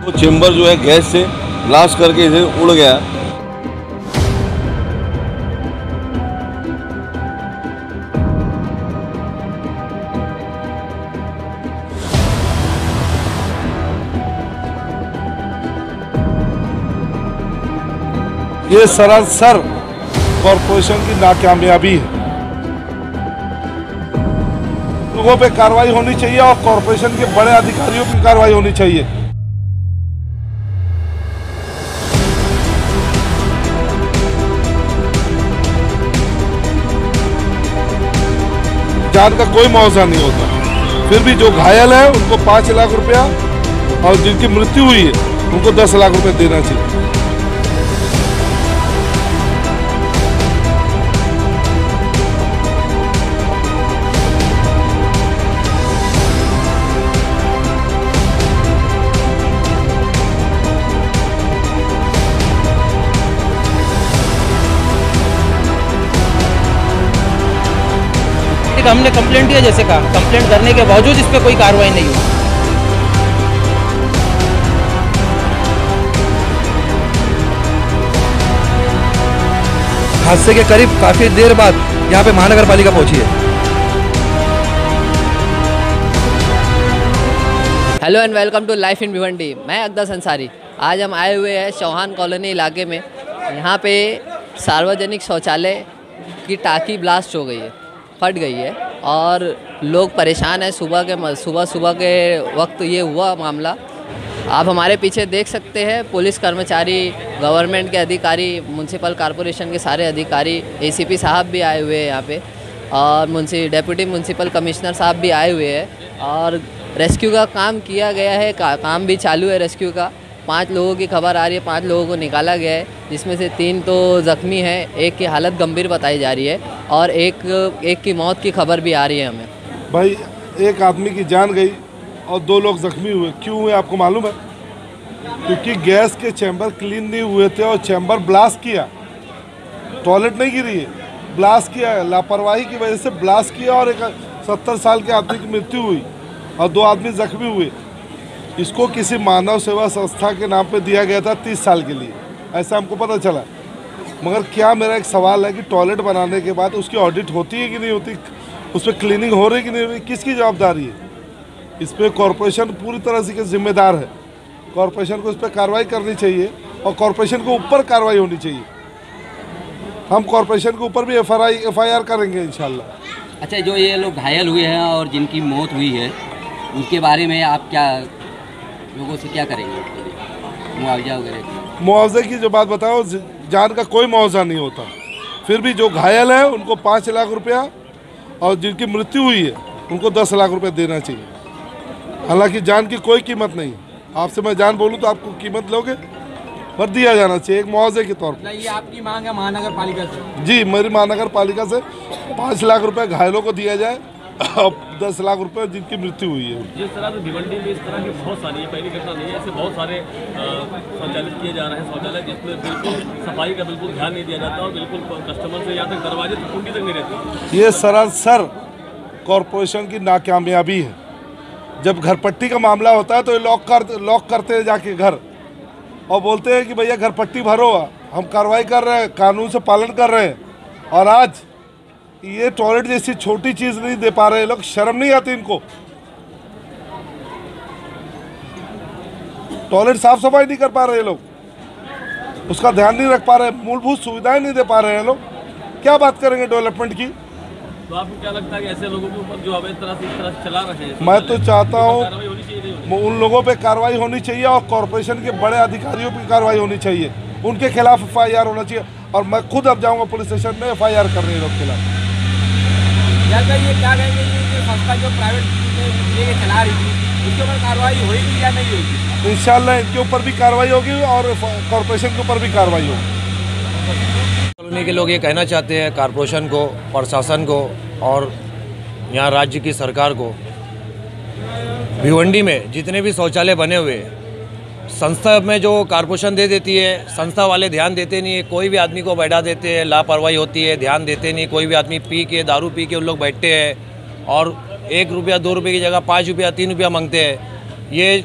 वो चेम्बर जो है गैस से ब्लास्ट करके इधर उड़ गया। ये सरासर कॉरपोरेशन की नाकामयाबी है। लोगों पे कार्रवाई होनी चाहिए और कॉरपोरेशन के बड़े अधिकारियों की कार्रवाई होनी चाहिए। जान का कोई मुआवजा नहीं होता, फिर भी जो घायल है उनको 5 लाख रुपया और जिनकी मृत्यु हुई है उनको 10 लाख रुपया देना चाहिए। हमने कंप्लेंट किया, जैसे कहा कंप्लेंट करने के बावजूद इस पर कोई कार्रवाई नहीं हुई। हादसे के करीब काफी देर बाद यहाँ पे महानगर पालिका पहुंची है। Hello and welcome to life in Bhiwandi. मैं अकदस अंसारी। आज हम आए हुए हैं चौहान कॉलोनी इलाके में। यहाँ पे सार्वजनिक शौचालय की टाँकी ब्लास्ट हो गई है, फट गई है और लोग परेशान हैं। सुबह के वक्त ये हुआ मामला। आप हमारे पीछे देख सकते हैं पुलिस कर्मचारी, गवर्नमेंट के अधिकारी, म्यूनसिपल कॉरपोरेशन के सारे अधिकारी, एसीपी साहब भी आए हुए हैं यहाँ पे और डेप्यूटी म्यूनसिपल कमिश्नर साहब भी आए हुए हैं और रेस्क्यू का काम किया गया है। काम भी चालू है रेस्क्यू का। 5 लोगों की खबर आ रही है, 5 लोगों को निकाला गया है, जिसमें से 3 तो ज़ख्मी हैं, एक की हालत गंभीर बताई जा रही है और एक की मौत की खबर भी आ रही है हमें। भाई एक आदमी की जान गई और 2 लोग जख्मी हुए। क्यों हुए आपको मालूम है? क्योंकि गैस के चैम्बर क्लीन नहीं हुए थे और चैम्बर ब्लास्ट किया। टॉयलेट नहीं गिरी है, ब्लास्ट किया है। लापरवाही की वजह से ब्लास्ट किया और एक 70 साल के आदमी की मृत्यु हुई और 2 आदमी जख्मी हुए। इसको किसी मानव सेवा संस्था के नाम पे दिया गया था 30 साल के लिए, ऐसा हमको पता चला। मगर क्या मेरा एक सवाल है कि टॉयलेट बनाने के बाद उसकी ऑडिट होती है कि नहीं होती, उस पर क्लीनिंग हो रही कि नहीं हो रही, किसकी जवाबदारी है? इस पर कॉरपोरेशन पूरी तरह से जिम्मेदार है। कॉरपोरेशन को इस पर कार्रवाई करनी चाहिए और कॉरपोरेशन के ऊपर कार्रवाई होनी चाहिए। हम कॉरपोरेशन के ऊपर भी FIR करेंगे इंशाल्लाह। अच्छा, जो ये लोग घायल हुए हैं और जिनकी मौत हुई है उनके बारे में आप क्या लोगों से क्या करेंगे? मुआवजा वगैरह? मुआवजे की जो बात बताओ, जान का कोई मुआवजा नहीं होता, फिर भी जो घायल है उनको 5 लाख रुपया और जिनकी मृत्यु हुई है उनको 10 लाख रुपया देना चाहिए। हालांकि जान की कोई कीमत नहीं। आपसे मैं जान बोलूँ तो आपको कीमत लोगे, पर दिया जाना चाहिए एक मुआवजे के तौर पर। ये आपकी मांग है महानगर पालिका से? जी, मेरी महानगर पालिका से 5 लाख रुपये घायलों को दिया जाए और 10 लाख रुपए जिनकी मृत्यु हुई है। जिस तरह से भिवंडी में इस तरह की बहुत सारी, ये पहली घटना नहीं है, ऐसे बहुत सारे संचालित किए जा रहे हैं शौचालय जिसमें बिल्कुल सफाई का बिल्कुल ध्यान नहीं दिया जाता और बिल्कुल कस्टमर से यहाँ तक दरवाजे तक कुंडी तक नहीं रहती। ये सरासर कॉरपोरेशन की नाकामयाबी है। जब घर पट्टी का मामला होता है तो ये लॉक करते हैं जाके घर और बोलते हैं कि भैया घर पट्टी भरो, हम कार्रवाई कर रहे हैं, कानून से पालन कर रहे हैं। और आज ये टॉयलेट जैसी छोटी चीज नहीं दे पा रहे लोग, शर्म नहीं आती इनको? टॉयलेट साफ सफाई नहीं कर पा रहे लोग, उसका ध्यान नहीं रख पा रहे, मूलभूत सुविधाएं नहीं दे पा रहे हैं लोग, क्या बात करेंगे डेवलपमेंट की? तो आपको क्या लगता है कि ऐसे लोगों के ऊपर जो अब इस तरह से चला रहे हैं, मैं तो चाहता हूँ उन लोगों पे कार्रवाई होनी चाहिए और कॉरपोरेशन के बड़े अधिकारियों पे कार्रवाई होनी चाहिए, उनके खिलाफ FIR होना चाहिए। और मैं खुद अब जाऊँगा पुलिस स्टेशन में FIR करने लोग खिलाफ। ये क्या कहेंगे, ये संस्था जो प्राइवेट चला रही थी उसके ऊपर कार्रवाई होगी या नहीं होगी? इंशाल्लाह इनके ऊपर भी कार्रवाई होगी और कॉरपोरेशन के ऊपर भी कार्रवाई होगी। कॉलोनी के लोग ये कहना चाहते हैं कॉरपोरेशन को, प्रशासन को और यहाँ राज्य की सरकार को, भिवंडी में जितने भी शौचालय बने हुए संस्था में जो कॉरपोरेशन दे देती है, संस्था वाले ध्यान देते नहीं है। कोई भी आदमी को बैठा देते हैं, लापरवाही होती है, ध्यान देते नहीं। कोई भी आदमी पी के, दारू पी के उन लोग बैठते हैं और 1 रुपया 2 रुपये की जगह 5 रुपया 3 रुपया मांगते हैं। ये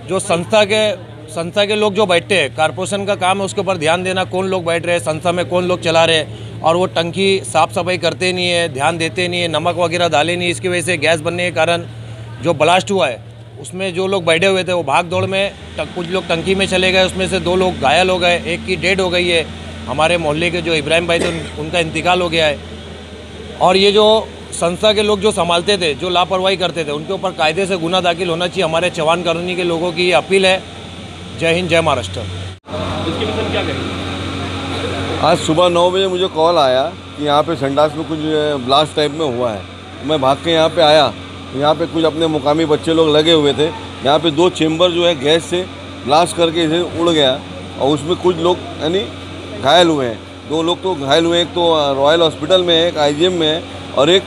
जो संस्था के लोग जो बैठते हैं, कारपोरेशन का काम है उसके ऊपर ध्यान देना, कौन लोग बैठ रहे हैं, संस्था में कौन लोग चला रहे हैं, और वो टंकी साफ़ सफाई करते नहीं है, ध्यान देते नहीं है, नमक वगैरह डाले नहीं। इसकी वजह से गैस बनने के कारण जो ब्लास्ट हुआ है उसमें जो लोग बैठे हुए थे वो भाग दौड़ में कुछ लोग टंकी में चले गए, उसमें से 2 लोग घायल हो गए, एक की डेड हो गई है। हमारे मोहल्ले के जो इब्राहिम भाई थे उनका इंतकाल हो गया है। और ये जो संस्था के लोग जो संभालते थे, जो लापरवाही करते थे, उनके ऊपर कायदे से गुना दाखिल होना चाहिए। हमारे चौहान कॉलोनी के लोगों की ये अपील है। जय हिंद, जय महाराष्ट्र। इसके विषय में क्या कहेंगे? आज सुबह 9 बजे मुझे कॉल आया कि यहाँ पे संडास में कुछ ब्लास्ट टाइप में हुआ है। मैं भाग के यहाँ पे आया, यहाँ पे कुछ अपने मुकामी बच्चे लोग लगे हुए थे। यहाँ पे 2 चेम्बर जो है गैस से ब्लास्ट करके इसे उड़ गया, और उसमें कुछ लोग यानी घायल हुए हैं। 2 लोग तो घायल हुए, एक तो रॉयल हॉस्पिटल में है, एक IGM में है, और एक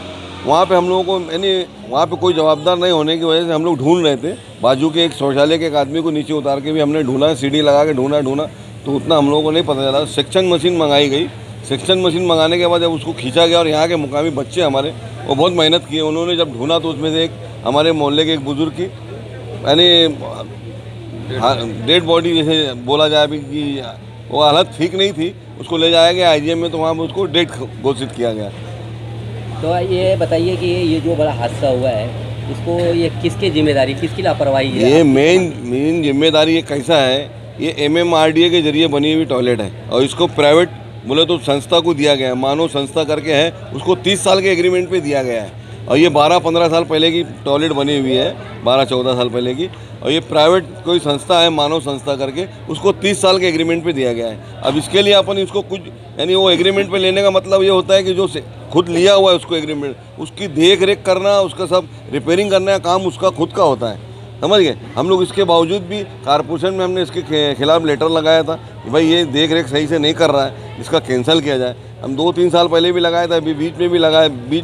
वहाँ पे हम लोगों को यानी वहाँ पे कोई जवाबदार नहीं होने की वजह से हम लोग ढूंढ रहे थे। बाजू के एक शौचालय के एक आदमी को नीचे उतार के भी हमने ढूंढा, सीढ़ी लगा के ढूंढा, तो उतना हम लोगों को नहीं पता चला। सेक्शन मशीन मंगाई गई। सेक्शन मशीन मंगाने के बाद जब उसको खींचा गया, और यहाँ के मुकामी बच्चे हमारे वो बहुत मेहनत किए, उन्होंने जब ढूंढा तो उसमें से एक हमारे मोहल्ले के एक बुजुर्ग की यानी डेड बॉडी जैसे बोला जाए अभी कि वो हालत ठीक नहीं थी, उसको ले जाया गया IGM में, तो वहाँ पर उसको डेड घोषित किया गया। तो ये बताइए कि ये जो बड़ा हादसा हुआ है, इसको ये किसकी जिम्मेदारी, किसकी लापरवाही है? ये मेन जिम्मेदारी ये कैसा है, ये MMRDA के जरिए बनी हुई टॉयलेट है, और इसको प्राइवेट बोले तो संस्था को दिया गया है, मानव संस्था करके है, उसको 30 साल के एग्रीमेंट पे दिया गया है। और ये 12-15 साल पहले की टॉयलेट बनी हुई है, 12-14 साल पहले की, और ये प्राइवेट कोई संस्था है, मानव संस्था करके, उसको 30 साल के एग्रीमेंट पे दिया गया है। अब इसके लिए अपन इसको कुछ यानी वो एग्रीमेंट पे लेने का मतलब ये होता है कि जो खुद लिया हुआ है उसको एग्रीमेंट, उसकी देख रेख करना, उसका सब रिपेयरिंग करने का काम उसका खुद का होता है, समझ गए। हम लोग इसके बावजूद भी कारपोरेशन में हमने इसके खिलाफ लेटर लगाया था कि भाई ये देख रेख सही से नहीं कर रहा है, इसका कैंसिल किया जाए। हम 2-3 साल पहले भी लगाया था, अभी बीच में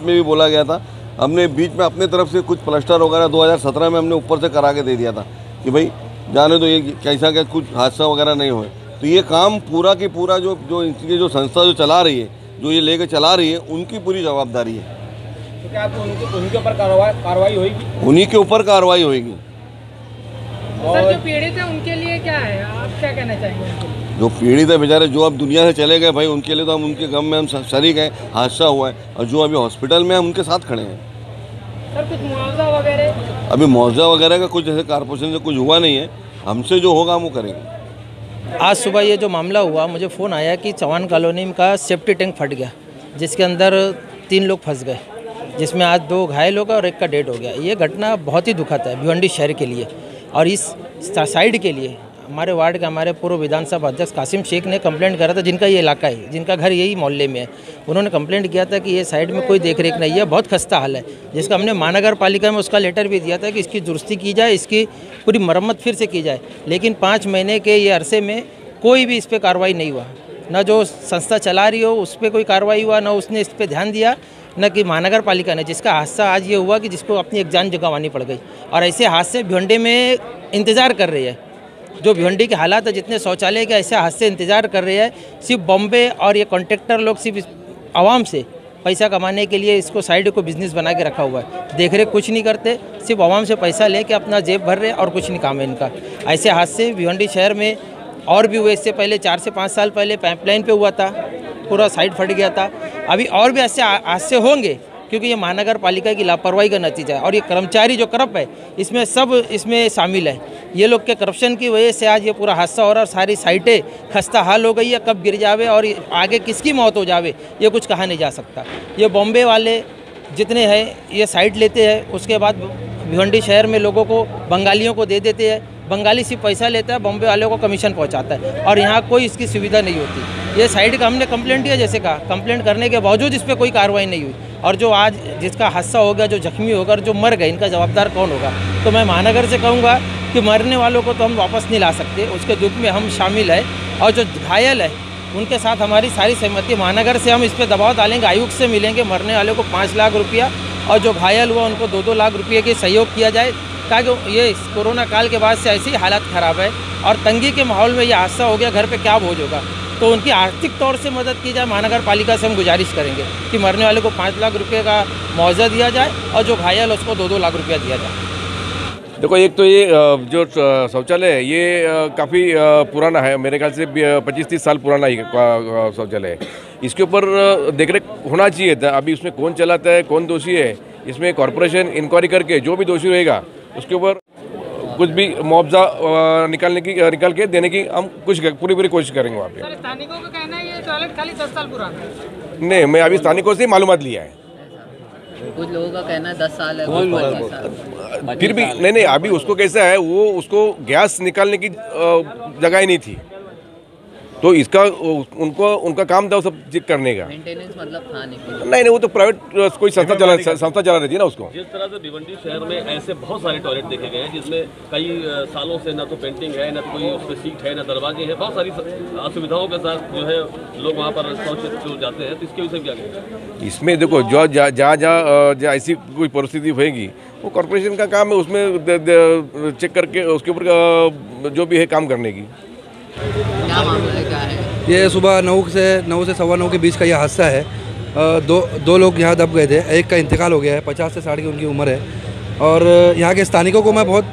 भी बोला गया था। हमने बीच में अपने तरफ से कुछ प्लास्टर वगैरह 2017 में हमने ऊपर से करा के दे दिया था कि भाई जाने दो, ये कैसा क्या कुछ हादसा वगैरह नहीं होए। तो ये काम पूरा की पूरा जो इनकी जो संस्था जो चला रही है, जो ये लेके चला रही है, उनकी पूरी जवाबदारी है। तो क्या आपको उनके ऊपर कार्रवाई होगी? उन्हीं के ऊपर कार्रवाई होगी। सर, जो पीड़ित है उनके लिए क्या है, आप क्या कहना चाहेंगे? जो पीड़ित है बेचारे, जो अब दुनिया से चले गए भाई, उनके लिए तो हम उनके गम में हम शरीक हैं, हादसा हुआ है, और जो अभी हॉस्पिटल में हम उनके साथ खड़े हैं। सर, कुछ मुआवजा वगैरह? अभी मुआवजा वगैरह का कुछ जैसे कारपोरेशन से कुछ हुआ नहीं है, हमसे जो होगा हम वो करेंगे। आज सुबह ये जो मामला हुआ, मुझे फ़ोन आया कि चौहान कॉलोनी का सेफ्टी टैंक फट गया, जिसके अंदर 3 लोग फंस गए, जिसमें आज 2 घायल हो गए और 1 का डेड हो गया। ये घटना बहुत ही दुखद है भिवंडी शहर के लिए, और इस साइड के लिए हमारे वार्ड के हमारे पूर्व विधानसभा अध्यक्ष कासिम शेख ने कंप्लेंट करा था, जिनका ये इलाका है, जिनका घर यही मोहल्ले में है। उन्होंने कंप्लेंट किया था कि ये साइड में कोई देख रेख नहीं है, बहुत खस्ता हाल है, जिसका हमने महानगर पालिका में उसका लेटर भी दिया था कि इसकी दुरुस्ती की जाए, इसकी पूरी मरम्मत फिर से की जाए। लेकिन 5 महीने के ये अरसे में कोई भी इस पर कार्रवाई नहीं हुआ, न जो संस्था चला रही हो उस पर कोई कार्रवाई हुआ, न उसने इस पर ध्यान दिया, न कि महानगर पालिका ने, जिसका हादसा आज ये हुआ कि जिसको अपनी एक जान गंवानी पड़ गई। और ऐसे हादसे भिवंडी में इंतज़ार कर रही है, जो भिवंडी के हालात है, जितने शौचालय के ऐसे हादसे इंतज़ार कर रहे हैं। सिर्फ बॉम्बे और ये कॉन्ट्रैक्टर लोग सिर्फ आवाम से पैसा कमाने के लिए इसको साइड को बिजनेस बना के रखा हुआ है, देख रेख कुछ नहीं करते, सिर्फ आवाम से पैसा लेके अपना जेब भर रहे और कुछ नहीं काम है इनका। ऐसे हादसे भिवंडी शहर में और भी हुए, इससे पहले 4 से 5 साल पहले पाइपलाइन पे हुआ था, पूरा साइड फट गया था। अभी और भी ऐसे हादसे होंगे, क्योंकि ये महानगर पालिका की लापरवाही का नतीजा है, और ये कर्मचारी जो करप्ट है इसमें सब इसमें शामिल है। ये लोग के करप्शन की वजह से आज ये पूरा हादसा हो रहा है, और सारी साइटें खस्ता हाल हो गई है, कब गिर जावे और आगे किसकी मौत हो जावे ये कुछ कहा नहीं जा सकता। ये बॉम्बे वाले जितने हैं ये साइट लेते हैं, उसके बाद भिवंडी शहर में लोगों को बंगालियों को दे देते हैं, बंगाली सिर्फ पैसा लेता है, बॉम्बे वालों को कमीशन पहुंचाता है, और यहाँ कोई इसकी सुविधा नहीं होती। ये साइड का हमने कंप्लेंट किया, जैसे कहा, कंप्लेंट करने के बावजूद इस पर कोई कार्रवाई नहीं हुई। और जो आज जिसका हादसा हो गया, जो जख्मी होकर जो मर गए, इनका जवाबदार कौन होगा? तो मैं महानगर से कहूँगा कि मरने वालों को तो हम वापस नहीं ला सकते, उसके दुख में हम शामिल है, और जो घायल है उनके साथ हमारी सारी सहमति। महानगर से हम इस पर दबाव डालेंगे, आयुक्त से मिलेंगे, मरने वाले को 5 लाख रुपया और जो घायल हुआ उनको 2-2 लाख रुपये के सहयोग किया जाए, ताकि ये कोरोना काल के बाद से ऐसी ही हालत ख़राब है और तंगी के माहौल में ये हादसा हो गया, घर पे क्या बोझ होगा, तो उनकी आर्थिक तौर से मदद की जाए। महानगर पालिका से हम गुजारिश करेंगे कि मरने वाले को 5 लाख रुपये का मुआवजा दिया जाए और जो घायल उसको 2-2 लाख रुपया दिया जाए। देखो, एक तो ये जो शौचालय है ये काफ़ी पुराना है, मेरे ख्याल से 25-30 साल पुराना ही शौचालय है। इसके ऊपर देखरेख होना चाहिए था। अभी उसमें कौन चलाता है, कौन दोषी है, इसमें कॉरपोरेशन इंक्वायरी करके जो भी दोषी रहेगा उसके ऊपर कुछ भी मुआवजा निकाल के देने की हम पूरी कोशिश करेंगे वहाँ पे। सर, स्थानिकों का कहना है ये टॉयलेट खाली 10 साल पुराना है। नहीं, मैं अभी स्थानिकों से मालूमात लिया है। कुछ लोगों का कहना है 10 साल है, कुछ 25 साल। फिर भी नहीं, अभी उसको कैसा है, वो उसको गैस निकालने की जगह ही नहीं थी, तो इसका उनका काम था वो सब चेक करने का। मेंटेनेंस मतलब था नहीं, वो तो प्राइवेट कोई संस्था चला रही थी ना उसको। जिस तरह से भिवंडी शहर में ऐसे बहुत सारे टॉयलेट देखे गए हैं जिसमें कई सालों से न तो पेंटिंग है, न तो कोई उस पर सीट है, न दरवाजे हैं, बहुत सारी असुविधाओं के साथ जो है लोग वहाँ पर शौच जाते हैं, तो इसके विषय क्या कहेंगे? इसमें देखो, जो जहाँ ऐसी कोई परिस्थिति होगी वो कॉरपोरेशन का काम है, उसमें चेक करके उसके ऊपर जो भी है काम करने की। क्या मामला है, क्या है? ये सुबह 9 से 9:15 के बीच का ये हादसा है। दो लोग यहाँ दब गए थे, एक का इंतकाल हो गया है, 50 से 60 की उनकी उम्र है। और यहाँ के स्थानिकों को मैं बहुत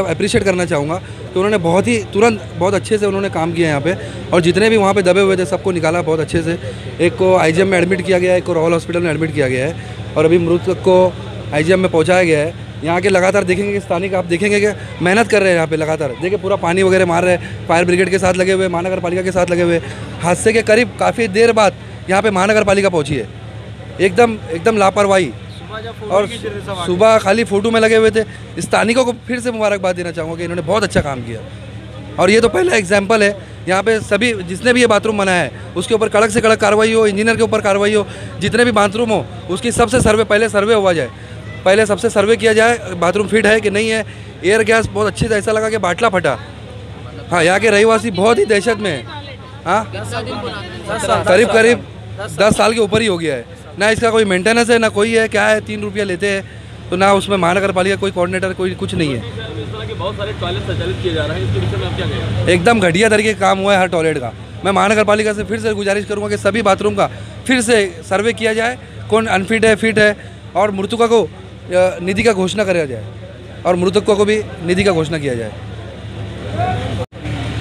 अप्रिशिएट करना चाहूँगा कि उन्होंने बहुत ही तुरंत बहुत अच्छे से उन्होंने काम किया यहाँ पे, और जितने भी वहाँ पे दबे हुए थे सबको निकाला बहुत अच्छे से। एक को IGM में एडमिट किया गया है, एक को रॉयल हॉस्पिटल में एडमिट किया गया है, और अभी मृतक को IGM में पहुँचाया गया है। यहाँ के लगातार देखेंगे कि स्थानिक आप देखेंगे कि मेहनत कर रहे हैं यहाँ पे लगातार। देखिए पूरा पानी वगैरह मार रहे हैं, फायर ब्रिगेड के साथ लगे हुए, महानगर पालिका के साथ लगे हुए। हादसे के करीब काफ़ी देर बाद यहाँ पे महानगर पालिका पहुँची है, एकदम लापरवाही। और सुबह खाली फ़ोटो में लगे हुए थे। स्थानिकों को फिर से मुबारकबाद देना चाहूँगा कि इन्होंने बहुत अच्छा काम किया। और ये तो पहला एग्जाम्पल है, यहाँ पे सभी जिसने भी ये बाथरूम बनाया है उसके ऊपर कड़क से कड़क कार्रवाई हो, इंजीनियर के ऊपर कार्रवाई हो, जितने भी बाथरूम हो उसकी सबसे पहले सर्वे हुआ जाए, पहले सबसे सर्वे किया जाए बाथरूम फिट है कि नहीं है। एयर गैस बहुत अच्छी से ऐसा लगा कि बाटला फटा। हाँ, यहाँ के रहवासी बहुत ही दहशत में है। हाँ, करीब 10 साल के ऊपर ही हो गया है। ना इसका कोई मेंटेनेंस है, ना कोई है, क्या है, 3 रुपया लेते हैं, तो ना उसमें महानगर पालिका कोई कोऑर्डिनेटर कोई कुछ नहीं है। इस तरह के बहुत सारे टॉयलेट संचालित किए जा रहे हैं, इसके विषय में आप क्या कहेंगे? एकदम घटिया तरीके का काम हुआ है हर टॉयलेट का। मैं महानगर पालिका से फिर से गुजारिश करूँगा कि सभी बाथरूम का फिर से सर्वे किया जाए, कौन अनफिट है, फिट है, और मृतकों को निधि का घोषणा करा जाए, और मृतकों को भी निधि का घोषणा किया जाए।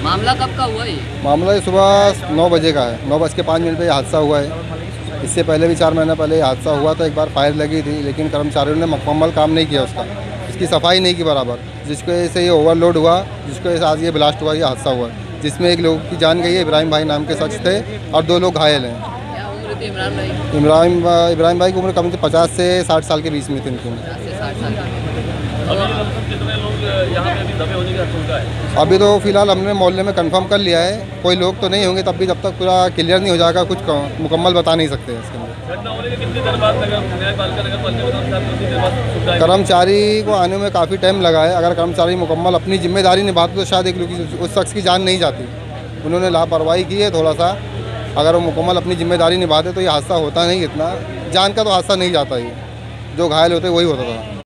मामला कब का हुआ ये? मामला सुबह 9 बजे का है, 9:05 पे हादसा हुआ है। इससे पहले भी 4 महीना पहले हादसा हुआ था, एक बार फायर लगी थी, लेकिन कर्मचारियों ने मुकम्मल काम नहीं किया उसका, इसकी सफाई नहीं की बराबर, जिसकी वजह से ये ओवरलोड हुआ, जिसकी वजह से आज ये ब्लास्ट हुआ, ये हादसा हुआ, जिसमें एक लोग की जान गई है, इब्राहिम भाई नाम के शख्स थे, और 2 लोग घायल हैं। क्या उम्र थी इमरान भाई? इब्राहिम भाई की उम्र कम से 50 से 60 साल के बीच में थी उनकी उम्र। 50 से 60 साल की। कितने लोग यहाँ पे अभी दबे होने की आशंका है? अभी तो फिलहाल हमने मोहल्ले में कंफर्म कर लिया है, कोई लोग तो नहीं होंगे, तब भी जब तक पूरा क्लियर नहीं हो जाएगा कुछ मुकम्मल बता नहीं सकते इसके अंदर। घटना होने के कितनी देर बाद कर्मचारी को आने में काफ़ी टाइम लगा है। अगर कर्मचारी मुकम्मल अपनी जिम्मेदारी निभाते तो शायद एक लोग उस शख्स की जान नहीं जाती। उन्होंने लापरवाही की है थोड़ा सा, अगर वो मुकम्मल अपनी जिम्मेदारी निभाते तो ये हादसा होता नहीं, इतना जान का तो हादसा नहीं जाता, ये जो घायल होते वही होता था।